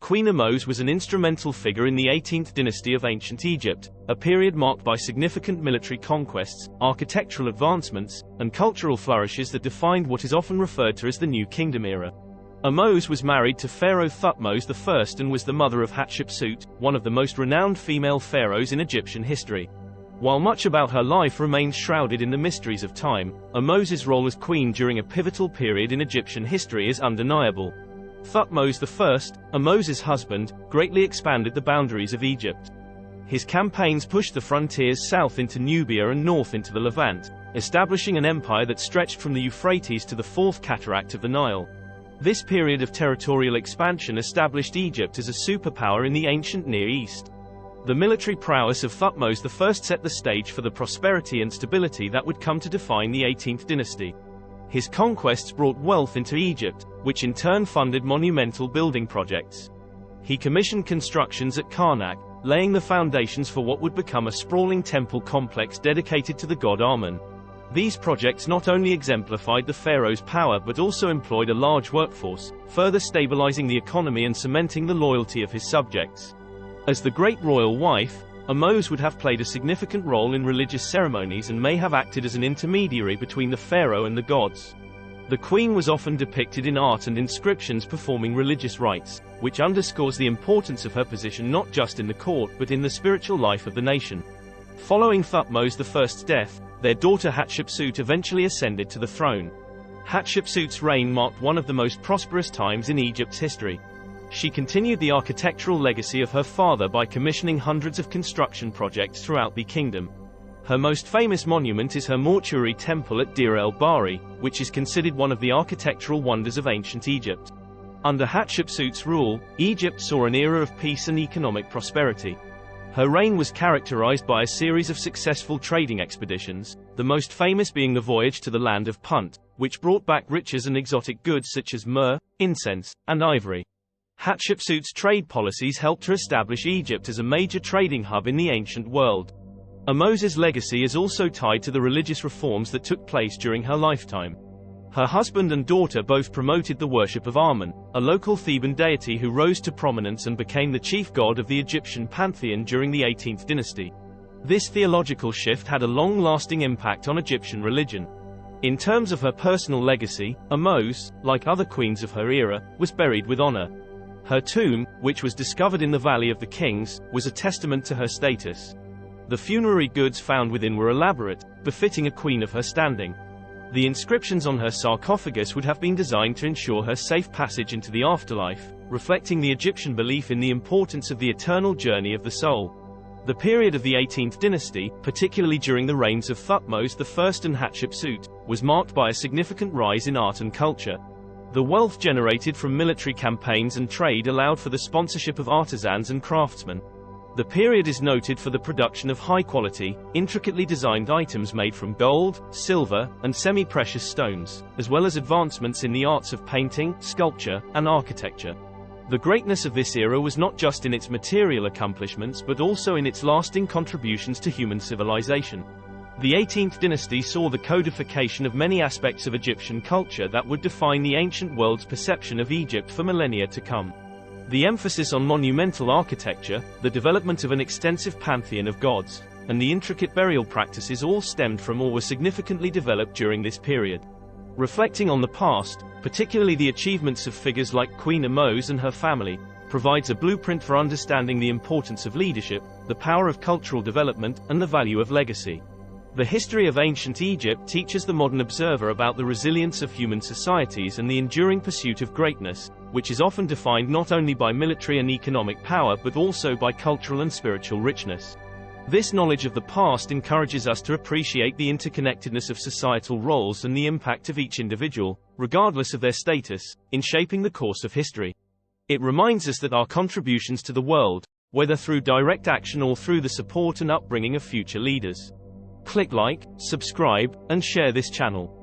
Queen Ahmose was an instrumental figure in the 18th dynasty of ancient Egypt, a period marked by significant military conquests, architectural advancements, and cultural flourishes that defined what is often referred to as the New Kingdom era. Ahmose was married to Pharaoh Thutmose I and was the mother of Hatshepsut, one of the most renowned female pharaohs in Egyptian history. While much about her life remains shrouded in the mysteries of time, Ahmose's role as queen during a pivotal period in Egyptian history is undeniable. Thutmose I, Ahmose's husband, greatly expanded the boundaries of Egypt. His campaigns pushed the frontiers south into Nubia and north into the Levant, establishing an empire that stretched from the Euphrates to the fourth cataract of the Nile. This period of territorial expansion established Egypt as a superpower in the ancient Near East. The military prowess of Thutmose I set the stage for the prosperity and stability that would come to define the 18th dynasty. His conquests brought wealth into Egypt, which in turn funded monumental building projects. He commissioned constructions at Karnak, laying the foundations for what would become a sprawling temple complex dedicated to the god Amun. These projects not only exemplified the pharaoh's power but also employed a large workforce, further stabilizing the economy and cementing the loyalty of his subjects. As the great royal wife, Ahmose would have played a significant role in religious ceremonies and may have acted as an intermediary between the pharaoh and the gods. The queen was often depicted in art and inscriptions performing religious rites, which underscores the importance of her position not just in the court but in the spiritual life of the nation. Following Thutmose I's death, their daughter Hatshepsut eventually ascended to the throne. Hatshepsut's reign marked one of the most prosperous times in Egypt's history. She continued the architectural legacy of her father by commissioning hundreds of construction projects throughout the kingdom. Her most famous monument is her mortuary temple at Deir el-Bahari, which is considered one of the architectural wonders of ancient Egypt. Under Hatshepsut's rule, Egypt saw an era of peace and economic prosperity. Her reign was characterized by a series of successful trading expeditions, the most famous being the voyage to the land of Punt, which brought back riches and exotic goods such as myrrh, incense, and ivory. Hatshepsut's trade policies helped to establish Egypt as a major trading hub in the ancient world. Ahmose's legacy is also tied to the religious reforms that took place during her lifetime. Her husband and daughter both promoted the worship of Amun, a local Theban deity who rose to prominence and became the chief god of the Egyptian pantheon during the 18th dynasty. This theological shift had a long-lasting impact on Egyptian religion. In terms of her personal legacy, Ahmose, like other queens of her era, was buried with honor. Her tomb, which was discovered in the Valley of the Kings, was a testament to her status. The funerary goods found within were elaborate, befitting a queen of her standing. The inscriptions on her sarcophagus would have been designed to ensure her safe passage into the afterlife, reflecting the Egyptian belief in the importance of the eternal journey of the soul. The period of the 18th dynasty, particularly during the reigns of Thutmose I and Hatshepsut, was marked by a significant rise in art and culture. The wealth generated from military campaigns and trade allowed for the sponsorship of artisans and craftsmen. The period is noted for the production of high-quality, intricately designed items made from gold, silver, and semi-precious stones, as well as advancements in the arts of painting, sculpture, and architecture. The greatness of this era was not just in its material accomplishments but also in its lasting contributions to human civilization. The 18th dynasty saw the codification of many aspects of Egyptian culture that would define the ancient world's perception of Egypt for millennia to come. The emphasis on monumental architecture, the development of an extensive pantheon of gods, and the intricate burial practices all stemmed from or were significantly developed during this period. Reflecting on the past, particularly the achievements of figures like Queen Ahmose and her family, provides a blueprint for understanding the importance of leadership, the power of cultural development, and the value of legacy. The history of ancient Egypt teaches the modern observer about the resilience of human societies and the enduring pursuit of greatness, which is often defined not only by military and economic power but also by cultural and spiritual richness. This knowledge of the past encourages us to appreciate the interconnectedness of societal roles and the impact of each individual, regardless of their status, in shaping the course of history. It reminds us that our contributions to the world, whether through direct action or through the support and upbringing of future leaders. Click like, subscribe, and share this channel.